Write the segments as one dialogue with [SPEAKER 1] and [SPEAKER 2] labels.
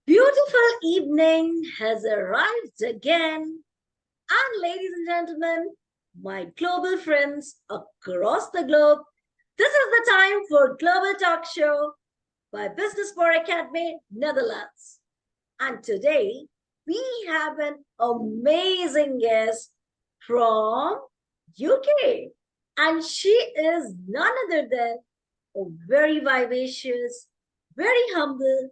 [SPEAKER 1] Beautiful evening has arrived again. And ladies and gentlemen, my global friends across the globe, this is the time for Global Talk Show by Business for Academy, Netherlands. And today we have an amazing guest from UK. And she is none other than a very vivacious, very humble,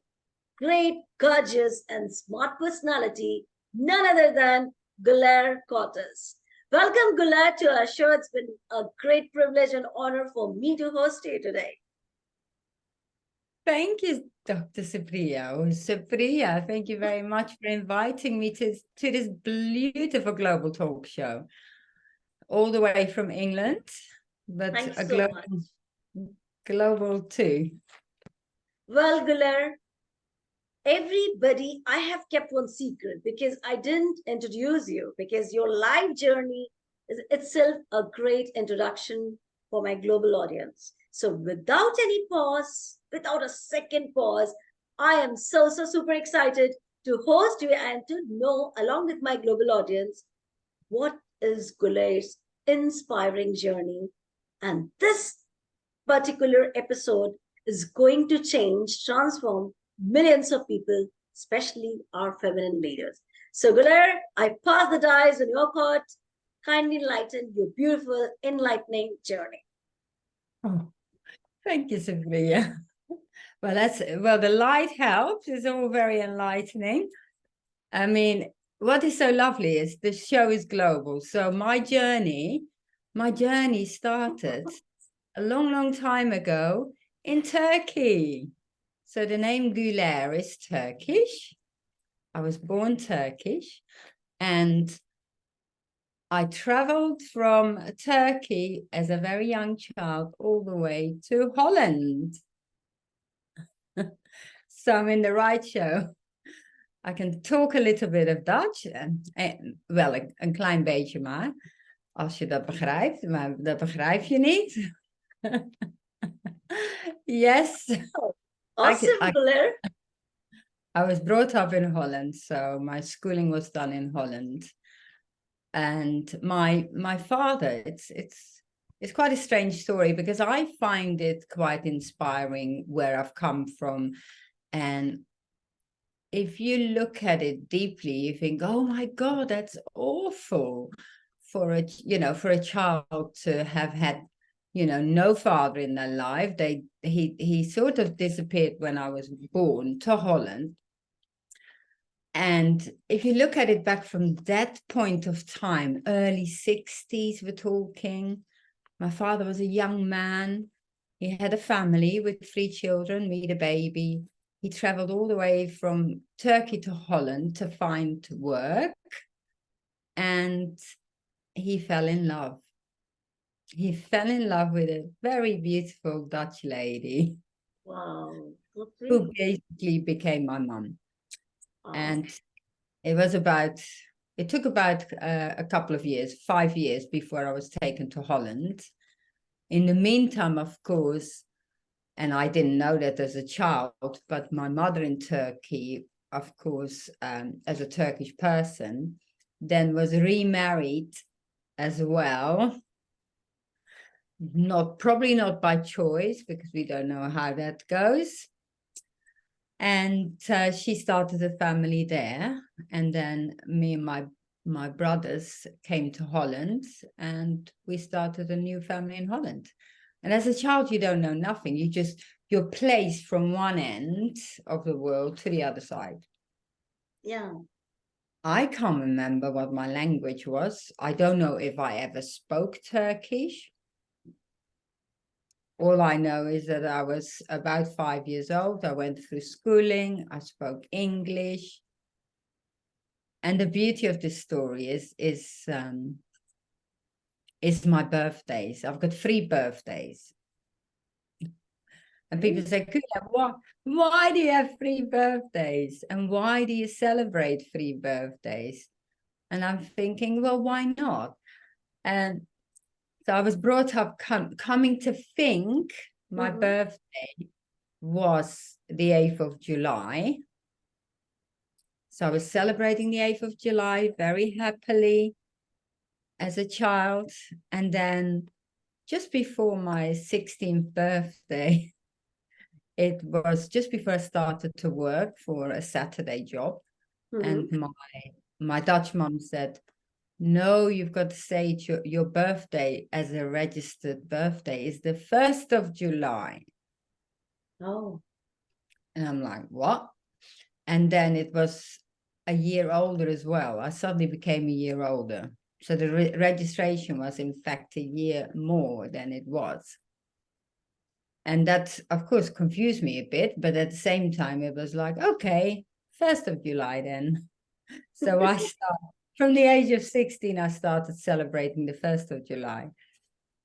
[SPEAKER 1] great, gorgeous, and smart personality, none other than Guler Cortis. Welcome, Guler, to our show. It's been a great privilege and honor for me to host you today.
[SPEAKER 2] Thank you, Dr. Supriya. Oh, Supriya, thank you very much for inviting me to this beautiful global talk show, all the way from England, but
[SPEAKER 1] Thanks
[SPEAKER 2] a
[SPEAKER 1] so much.
[SPEAKER 2] global too.
[SPEAKER 1] Well, Guler, everybody, I have kept one secret because I didn't introduce you because your life journey is itself a great introduction for my global audience. So without any pause, without a second pause, I am so super excited to host you and to know along with my global audience what is Guler's inspiring journey. And this particular episode is going to change, transform millions of people, especially our feminine leaders. So, Guler, I pass the dice on your court. Kindly enlighten your beautiful, enlightening journey.
[SPEAKER 2] Oh, thank you, Supriya. Well, the light helps. It's all very enlightening. I mean, what is so lovely is the show is global. So my journey started a long time ago in Turkey. So the name Guler is Turkish. I was born Turkish, and I traveled from Turkey as a very young child all the way to Holland. So I'm in the right show. I can talk a little bit of Dutch. Wel, een klein beetje maar. Als je dat begrijpt, maar dat begrijp je niet. Yes.
[SPEAKER 1] Oh, awesome, Guler.
[SPEAKER 2] I was brought up in Holland, so my schooling was done in Holland. And my father, it's quite a strange story because I find it quite inspiring where I've come from. And if you look at it deeply, you think, oh my God, that's awful for a child to have had, no father in their life. He sort of disappeared when I was born to Holland. And if you look at it back from that point of time, early 60s, we're talking, my father was a young man. He had a family with 3 children, me the baby. He traveled all the way from Turkey to Holland to find work. And he fell in love. He fell in love with a very beautiful Dutch lady.
[SPEAKER 1] Wow.
[SPEAKER 2] Who basically became my mum.
[SPEAKER 1] Wow.
[SPEAKER 2] And it took about a couple of years, 5 years before I was taken to Holland. In the meantime, of course, and I didn't know that as a child, but my mother in Turkey, of course, as a Turkish person, then was remarried as well. Probably not by choice, because we don't know how that goes. And she started a family there. And then me and my brothers came to Holland, and we started a new family in Holland. And as a child, you don't know nothing. You're placed from one end of the world to the other side.
[SPEAKER 1] Yeah.
[SPEAKER 2] I can't remember what my language was. I don't know if I ever spoke Turkish. All I know is that I was about 5 years old. I went through schooling. I spoke English. And the beauty of this story is my birthdays. I've got 3 birthdays. And people say, why do you have 3 birthdays? And why do you celebrate 3 birthdays? And I'm thinking, well, why not? And so I was brought up coming to think my birthday was the 8th of July. So I was celebrating the 8th of July very happily as a child. And then just before my 16th birthday, it was just before I started to work for a Saturday job. And my Dutch mom said, no, you've got to say your birthday as a registered birthday is the 1st of July.
[SPEAKER 1] Oh.
[SPEAKER 2] And I'm like, what? And then it was a year older as well. I suddenly became a year older. So the registration was in fact a year more than it was. And that, of course, confused me a bit. But at the same time, it was like, okay, 1st of July then. So I started, from the age of 16, I started celebrating the 1st of July.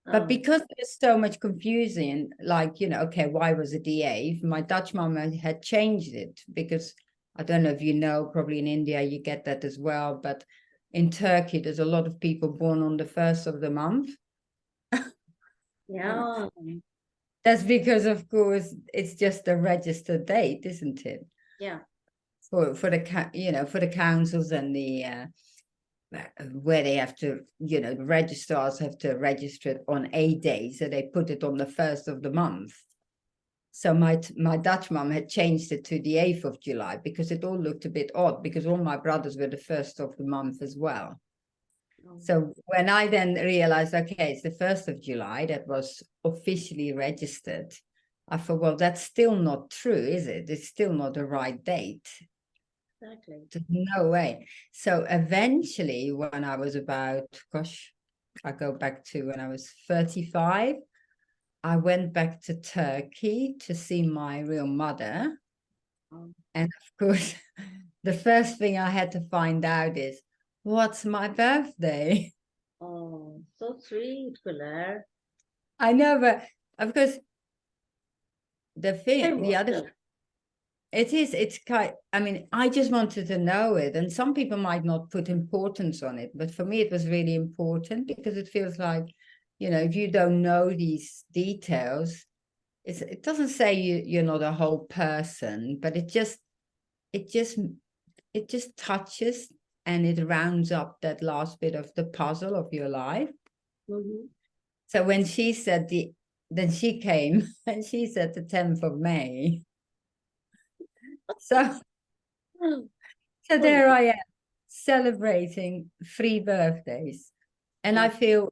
[SPEAKER 2] But because there's so much confusion, like, okay, why was it the 8th? My Dutch mom had changed it because I don't know if you know, probably in India you get that as well. But in Turkey, there's a lot of people born on the 1st of the month.
[SPEAKER 1] Yeah.
[SPEAKER 2] That's because, of course, it's just a registered date, isn't it?
[SPEAKER 1] Yeah.
[SPEAKER 2] For the councils and the where they have to, the registrars have to register it on a day, so they put it on the 1st of the month. So my Dutch mom had changed it to the 8th of July because it all looked a bit odd because all my brothers were the 1st of the month as well. So when I then realized, okay, it's the 1st of July that was officially registered, I thought, well, that's still not true, is it? It's still not the right date.
[SPEAKER 1] Exactly.
[SPEAKER 2] There's no way. So eventually, when I was about, I go back to when I was 35, I went back to Turkey to see my real mother. And of course, the first thing I had to find out is, what's my birthday?
[SPEAKER 1] Oh, so sweet, Guler.
[SPEAKER 2] I know, but of course, the other, it's kind, I mean, I just wanted to know it. And some people might not put importance on it, but for me, it was really important because it feels like, if you don't know these details, it doesn't say you're not a whole person, but it just touches and it rounds up that last bit of the puzzle of your life. So when she said then she came and she said the 10th of May. So there I am celebrating 3 birthdays. And I feel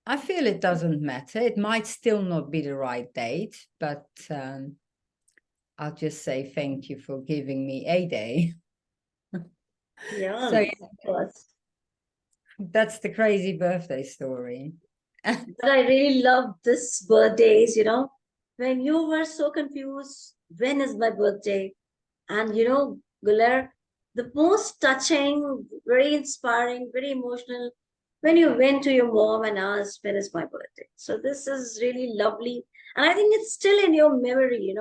[SPEAKER 2] it doesn't matter. It might still not be the right date, but I'll just say thank you for giving me a day.
[SPEAKER 1] Yeah,
[SPEAKER 2] So
[SPEAKER 1] of course.
[SPEAKER 2] that's the crazy birthday story.
[SPEAKER 1] But I really love this birthdays, when you were so confused, when is my birthday? And Guler, the most touching, very inspiring, very emotional, when you went to your mom and asked, when is my birthday? So this is really lovely. And I think it's still in your memory,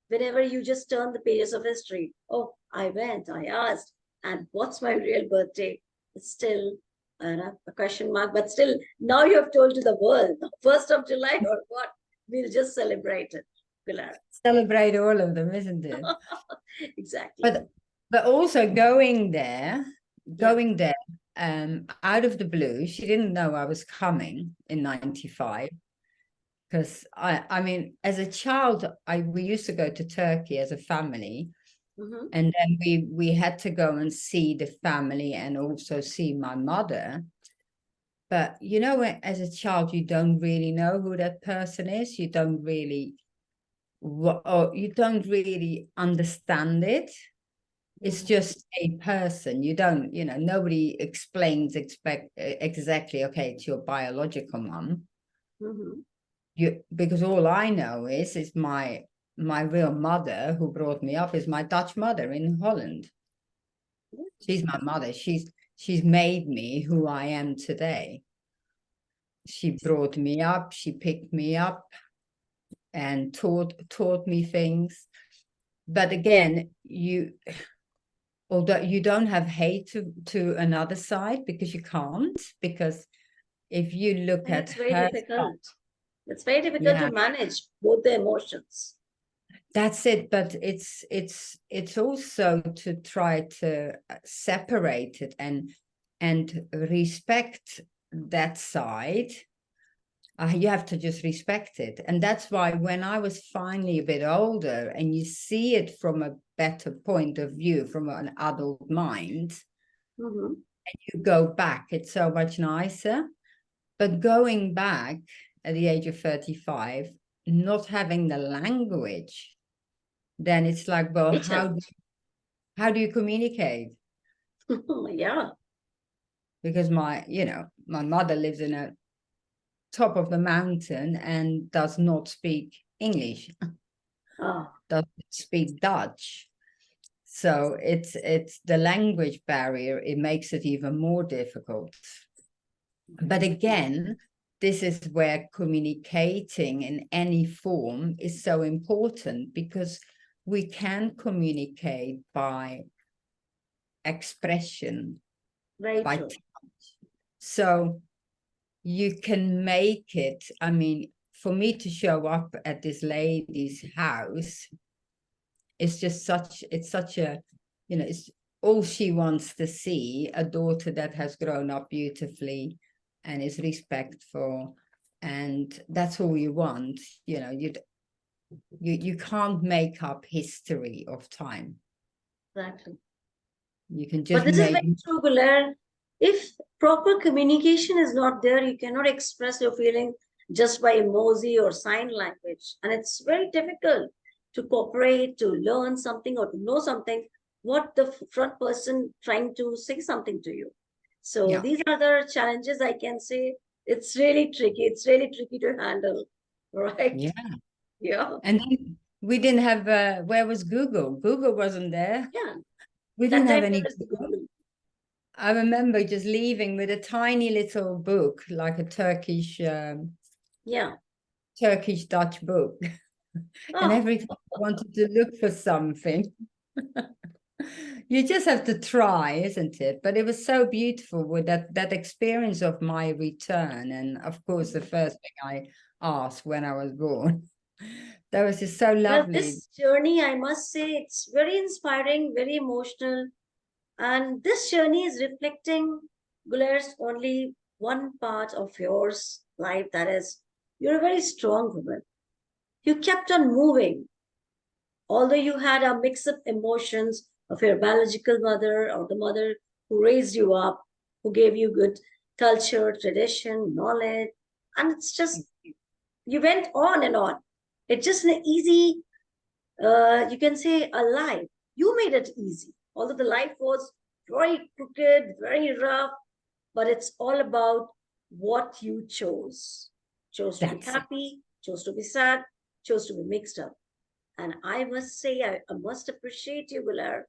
[SPEAKER 1] whenever you just turn the pages of history. Oh, I went, I asked, and what's my real birthday? It's still a question mark, but still, now you have told to the world, 1st of July or what? We'll just celebrate it, Pilar.
[SPEAKER 2] Celebrate all of them, isn't it?
[SPEAKER 1] Exactly.
[SPEAKER 2] But also going there out of the blue. She didn't know I was coming in 95 because I mean, as a child, we used to go to Turkey as a family. And then we had to go and see the family and also see my mother. But as a child, you don't really know who that person is. You don't really understand it. It's just a person. You don't, nobody explains exactly, okay, it's your biological mom. Because all I know is my real mother who brought me up is my Dutch mother in Holland. She's my mother. She's made me who I am today. She brought me up, she picked me up and taught me things. But again, although you don't have hate to another side because you can't, because if you look at
[SPEAKER 1] it's very
[SPEAKER 2] her
[SPEAKER 1] difficult. It's very difficult to manage both the emotions.
[SPEAKER 2] That's it, but it's also to try to separate it and respect that side. You have to just respect it. And that's why when I was finally a bit older and you see it from a better point of view, from an adult mind,
[SPEAKER 1] Mm-hmm.
[SPEAKER 2] and you go back, it's so much nicer. But going back at the age of 35, not having the language, then it's like, well,
[SPEAKER 1] It's a,
[SPEAKER 2] how do you communicate?
[SPEAKER 1] yeah.
[SPEAKER 2] Because my mother lives in a top of the mountain and does not speak English,
[SPEAKER 1] Ah,
[SPEAKER 2] doesn't speak Dutch. So it's the language barrier, it makes it even more difficult. But again, this is where communicating in any form is so important, because we can communicate by expression,
[SPEAKER 1] very
[SPEAKER 2] by
[SPEAKER 1] true.
[SPEAKER 2] touch. So you can make it, I mean, for me to show up at this lady's house, it's such a, it's all she wants to see, a daughter that has grown up beautifully and is respectful. And that's all you want. You can't make up history of time.
[SPEAKER 1] Exactly.
[SPEAKER 2] You can
[SPEAKER 1] But
[SPEAKER 2] just
[SPEAKER 1] this is
[SPEAKER 2] make.
[SPEAKER 1] very true, Guler. If proper communication is not there, you cannot express your feeling just by emoji or sign language. And it's very difficult to cooperate, to learn something or to know something, what the front person trying to say something to you. So
[SPEAKER 2] Yeah,
[SPEAKER 1] these are the challenges I can say. It's really tricky. It's really tricky to handle. Right?
[SPEAKER 2] yeah.
[SPEAKER 1] Yeah.
[SPEAKER 2] And then we didn't have, where was Google wasn't there.
[SPEAKER 1] Yeah.
[SPEAKER 2] We
[SPEAKER 1] That
[SPEAKER 2] didn't have
[SPEAKER 1] time there
[SPEAKER 2] any
[SPEAKER 1] is the
[SPEAKER 2] Google.
[SPEAKER 1] Google.
[SPEAKER 2] I remember just leaving with a tiny little book, like a
[SPEAKER 1] Yeah.
[SPEAKER 2] Turkish Dutch book. And
[SPEAKER 1] Oh,
[SPEAKER 2] every time I wanted to look for something, you just have to try, isn't it? But it was so beautiful with that experience of my return. And of course, the first thing I asked when I was born. That was just so
[SPEAKER 1] well,
[SPEAKER 2] lovely.
[SPEAKER 1] this journey, I must say, it's very inspiring, very emotional. And this journey is reflecting, Guler's, only one part of yours life, that is, you're a very strong woman. You kept on moving, although you had a mix of emotions of your biological mother or the mother who raised you up, who gave you good culture, tradition, knowledge. And it's just, you went on and on. It's just an easy, you can say, a life. You made it easy, although the life was very crooked, very rough, but it's all about what you chose. Chose to be
[SPEAKER 2] That's it.
[SPEAKER 1] happy, chose to be sad, chose to be mixed up. And I must say, I must appreciate you, Guler,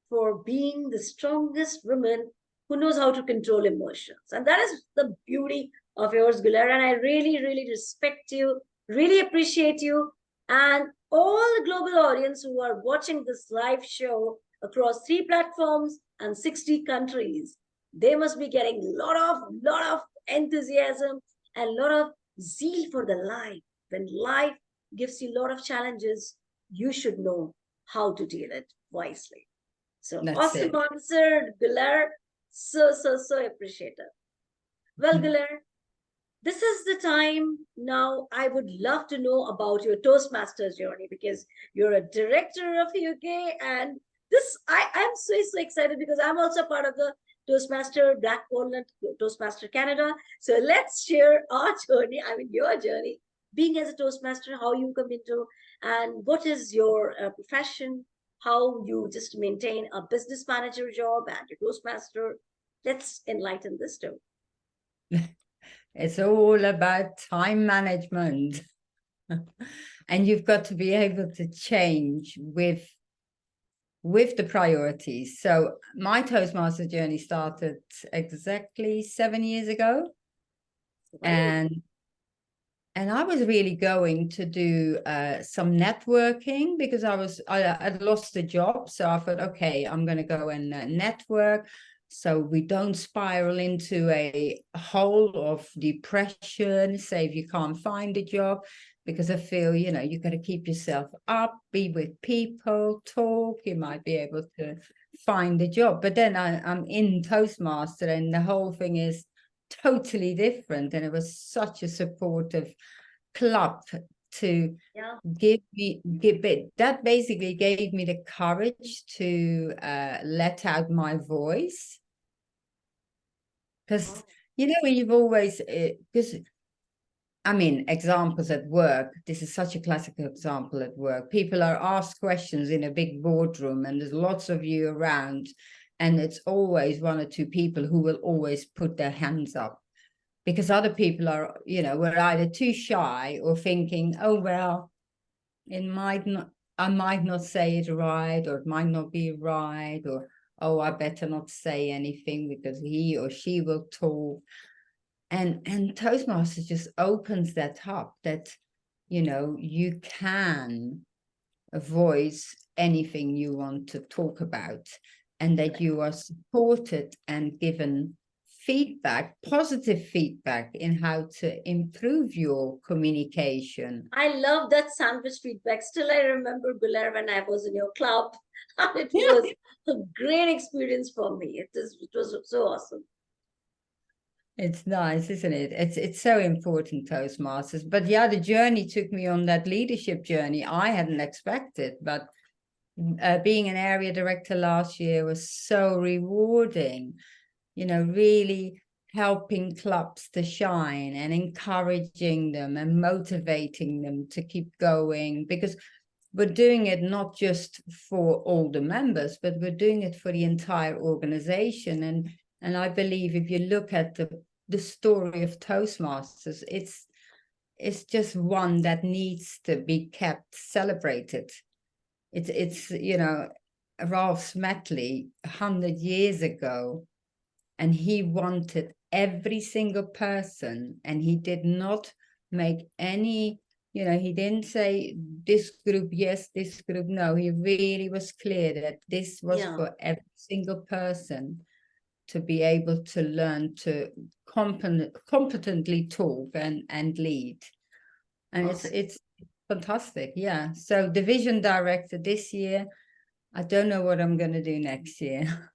[SPEAKER 1] for being the strongest woman who knows how to control emotions. And that is the beauty of yours, Guler. And I really, really respect you, really appreciate you. And all the global audience who are watching this live show across 3 platforms and 60 countries, they must be getting a lot of enthusiasm and a lot of zeal for the life. When life gives you a lot of challenges, you should know how to deal it wisely. So
[SPEAKER 2] That's
[SPEAKER 1] awesome
[SPEAKER 2] it.
[SPEAKER 1] answer, Guler. So appreciative. Well, Guler, this is the time now. I would love to know about your Toastmasters journey, because you're a director of UK, and this I'm so excited because I'm also part of the Toastmaster Black Walnut Toastmaster Canada. So let's share our journey. I mean, your journey being as a Toastmaster, how you come into, and what is your profession, how you just maintain a business manager job and your Toastmaster. Let's enlighten this too.
[SPEAKER 2] It's all about time management. And you've got to be able to change with the priorities. So my Toastmaster journey started exactly 7 years ago.
[SPEAKER 1] Well,
[SPEAKER 2] And I was really going to do some networking, because I'd lost a job. So I thought, okay, I'm going to go and network, so we don't spiral into a hole of depression, say if you can't find a job, because I feel, you know, you got to keep yourself up, be with people, talk. You might be able to find a job. But then I'm in Toastmaster, and the whole thing is totally different. And it was such a supportive club to give it. That basically gave me the courage to let out my voice. Because, you know, you've always, because I mean, examples at work, this is such a classical example at work. People are asked questions in a big boardroom, and there's lots of you around, and it's always one or two people who will always put their hands up, because other people are, you know, were either too shy or thinking, oh, well, it might not, I might not say it right, or it might not be right, or, oh, I better not say anything because he or she will talk. And Toastmasters just opens that up, that, you know, you can voice anything you want to talk about, and that you are supported and given feedback, positive feedback, in how to improve your communication.
[SPEAKER 1] I love that sandwich feedback. Still, I remember, Guler, when I was in your club, and it
[SPEAKER 2] Yeah.
[SPEAKER 1] was a great experience for me. It was so awesome.
[SPEAKER 2] It's nice, isn't it? It's so important, Toastmasters. But yeah, the journey took me on that leadership journey I hadn't expected. But being an area director last year was so rewarding, you know, really helping clubs to shine and encouraging them and motivating them to keep going, because we're doing it not just for all the members, but we're doing it for the entire organization. And I believe if you look at the story of Toastmasters, it's just one that needs to be kept celebrated. It's you know, Ralph Smetley 100 years ago, and he wanted every single person, and he did not make any, you know, he didn't say this group yes, this group no. He really was clear that this was for every single person to be able to learn to competently talk and lead. And it's fantastic. Yeah. So division director this year, I don't know what I'm going to do next year.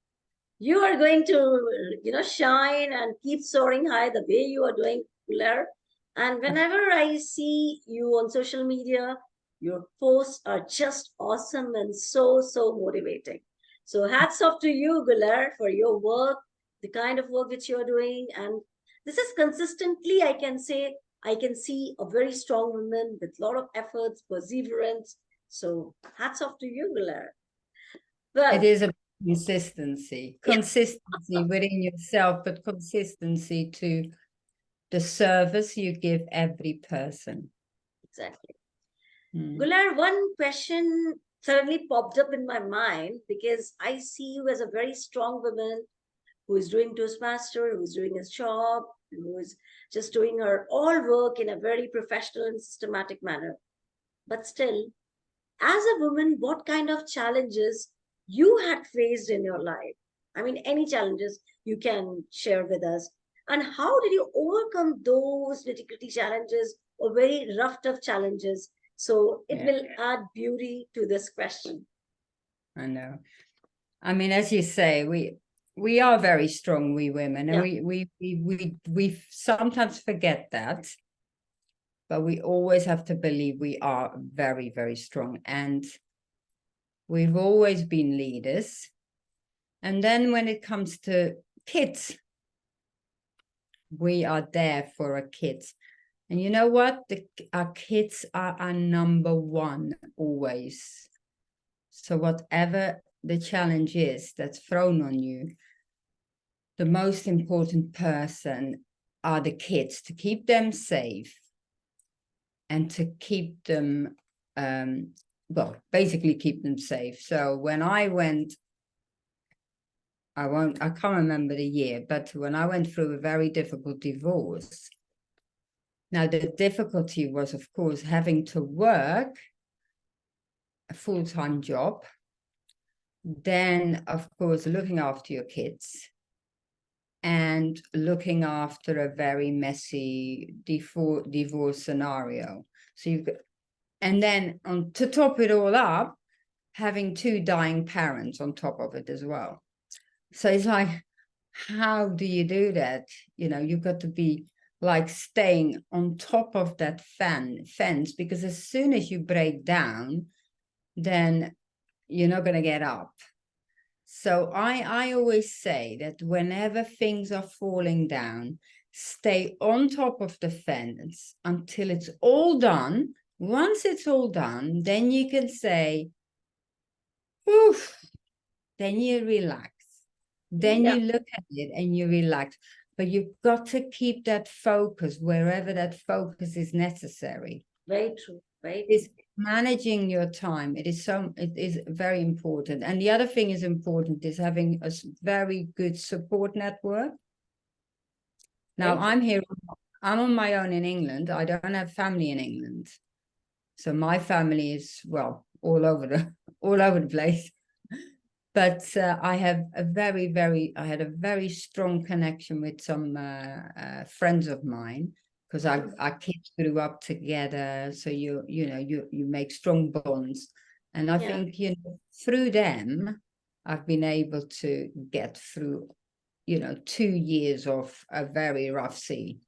[SPEAKER 1] You are going to, you know, shine and keep soaring high the way you are doing, Guler. And whenever I see you on social media, your posts are just awesome and so, so motivating. So hats off to you, Guler, for your work, the kind of work which you're doing. And this is consistently, I can say, I can see a very strong woman with a lot of efforts, perseverance. So hats off to you, Guler.
[SPEAKER 2] It
[SPEAKER 1] Well,
[SPEAKER 2] is a consistency within yourself, but consistency to the service you give every person.
[SPEAKER 1] exactly.
[SPEAKER 2] Mm.
[SPEAKER 1] Gular, one question suddenly popped up in my mind because I see you as a very strong woman who is doing Toastmaster, who is doing his job, who is just doing her all work in a very professional and systematic manner. But still, as a woman, what kind of challenges you had faced in your life? I mean, any challenges you can share with us. And how did you overcome those nitty-gritty challenges or very rough, tough challenges? So it will add beauty to this question.
[SPEAKER 2] I know. I mean, as you say, we are very strong, we women, and we sometimes forget that, but we always have to believe we are very, very strong, and we've always been leaders. And then when it comes to kids, we are there for our kids. And you know what? Our kids are our number one always. So whatever the challenge is that's thrown on you, the most important person are the kids, to keep them safe and to keep them, well, basically keep them safe. So when I went, I can't remember the year, but when I went through a very difficult divorce, now the difficulty was, of course, having to work a full-time job, then, of course, looking after your kids, and looking after a very messy divorce scenario. So you've got, and then on to top it all up, having 2 dying parents on top of it as well. So it's like, how do you do that? You know, you've got to be like staying on top of that fence, because as soon as you break down, then you're not going to get up. So I always say that whenever things are falling down, stay on top of the fence until it's all done. Once it's all done, then you can say, oof, then you relax. Then you look at it and you relax. But you've got to keep that focus wherever that focus is necessary.
[SPEAKER 1] Very true, right?
[SPEAKER 2] Is managing your time. It is very important. And the other thing is important is having a very good support network. Now I'm on my own in England. I don't have family in England. So my family is, well, all over the place. But I had a very strong connection with some friends of mine, because our kids grew up together. So you make strong bonds. And I think, through them, I've been able to get through, 2 years of a very rough sea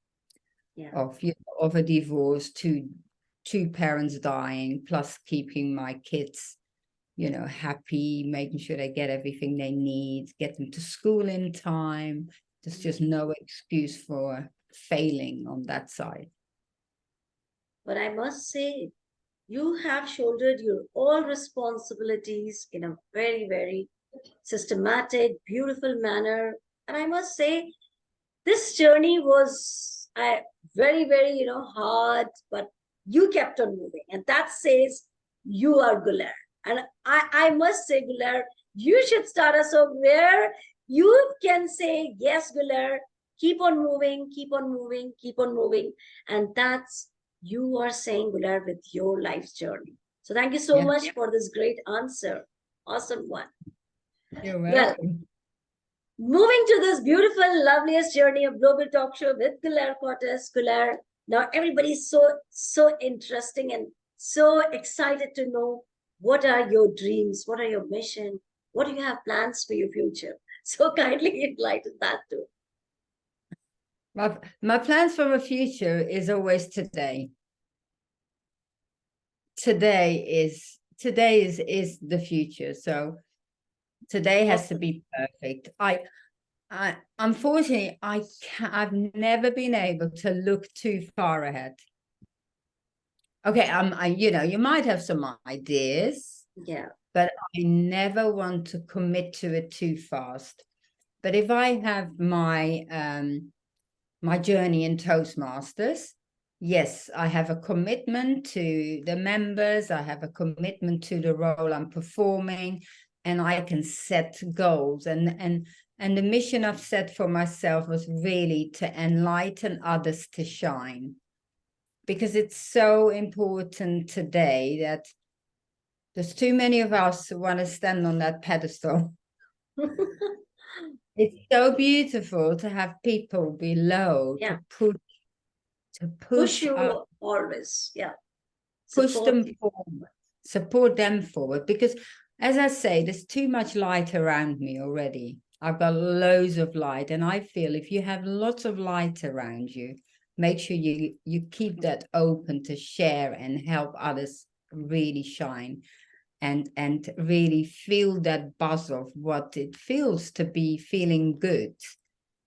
[SPEAKER 2] of a divorce, two parents dying, plus keeping my kids happy, making sure they get everything they need, get them to school in time. There's just no excuse for failing on that side.
[SPEAKER 1] But I must say, you have shouldered your all responsibilities in a very, very systematic, beautiful manner. And I must say, this journey was very, very, hard, but you kept on moving. And that says you are Guler. And I must say, Guler, you should start us off where you can say, yes, Guler, keep on moving, keep on moving, keep on moving. And that's, you are saying, Guler, with your life's journey. So thank you so much for this great answer. Awesome one.
[SPEAKER 2] You're welcome.
[SPEAKER 1] Moving to this beautiful, loveliest journey of Global Talk Show with Guler Cortis. Guler, now everybody's so interesting and so excited to know what are your dreams, what are your mission, what do you have plans for your future? So kindly enlighten that too.
[SPEAKER 2] My plans for the future is always today. Today is the future. So today has to be perfect. I unfortunately I've never been able to look too far ahead. Okay, you might have some ideas, but I never want to commit to it too fast. But if I have my my journey in Toastmasters, yes, I have a commitment to the members. I have a commitment to the role I'm performing, and I can set goals. And the mission I've set for myself was really to enlighten others to shine, because it's so important today that there's too many of us who want to stand on that pedestal. It's so beautiful to have people below to push
[SPEAKER 1] you
[SPEAKER 2] up,
[SPEAKER 1] always.
[SPEAKER 2] push them forward, support them forward. Because as I say, there's too much light around me already. I've got loads of light, and I feel if you have lots of light around you, make sure you keep that open to share and help others really shine. And really feel that buzz of what it feels to be feeling good,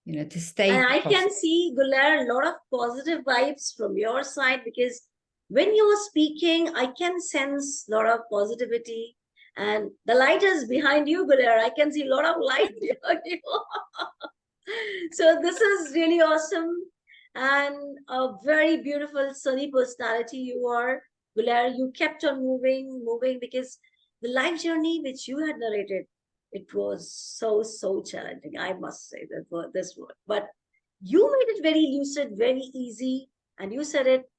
[SPEAKER 2] to stay.
[SPEAKER 1] And I can see, Guler, a lot of positive vibes from your side, because when you are speaking, I can sense a lot of positivity. And the light is behind you, Guler. I can see a lot of light behind you. So this is really awesome. And a very beautiful, sunny personality you are. Guler, you kept on moving, because the life journey which you had narrated, it was so challenging. I must say that this word, but you made it very lucid, very easy, and you said it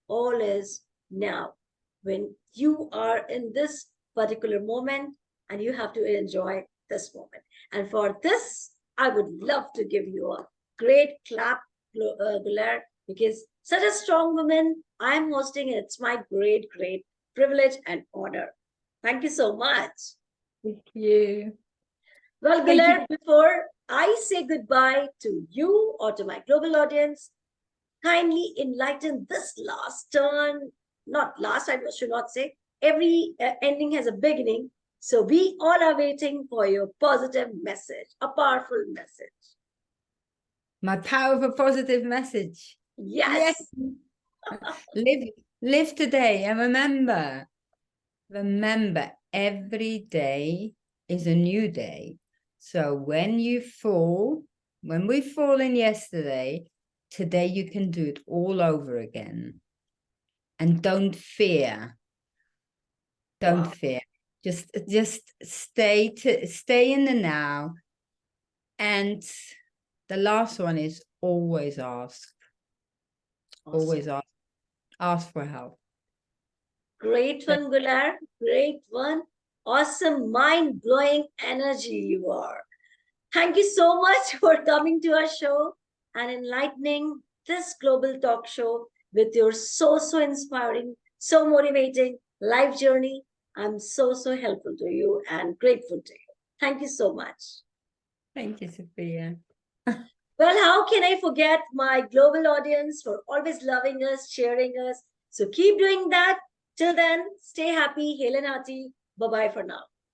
[SPEAKER 1] all is now. When you are in this particular moment, and you have to enjoy this moment. And for this, I would love to give you a great clap, Guler. because such a strong woman I'm hosting. It's my great, great privilege and honor. Thank you so much.
[SPEAKER 2] Thank you.
[SPEAKER 1] Well,
[SPEAKER 2] Thank you.
[SPEAKER 1] Guler, before I say goodbye to you or to my global audience, kindly enlighten this last turn. Not last, I should not say. Every ending has a beginning. So we all are waiting for your positive message, a powerful message.
[SPEAKER 2] My powerful positive message. Yes.
[SPEAKER 1] Yes.
[SPEAKER 2] Live today and remember every day is a new day. So when we fall in yesterday, today you can do it all over again. And don't fear. Don't fear. Just stay in the now. And the last one is always ask.
[SPEAKER 1] Awesome.
[SPEAKER 2] Always ask for help.
[SPEAKER 1] Great one, Guler. Great one. Awesome, mind-blowing energy you are. Thank you so much for coming to our show and enlightening this global talk show with your so inspiring, so motivating life journey. I'm so helpful to you and grateful to you. Thank you so much.
[SPEAKER 2] Thank you, Sophia.
[SPEAKER 1] Well, how can I forget my global audience for always loving us, sharing us? So keep doing that. Till then, stay happy, hail and hearty. Bye-bye for now.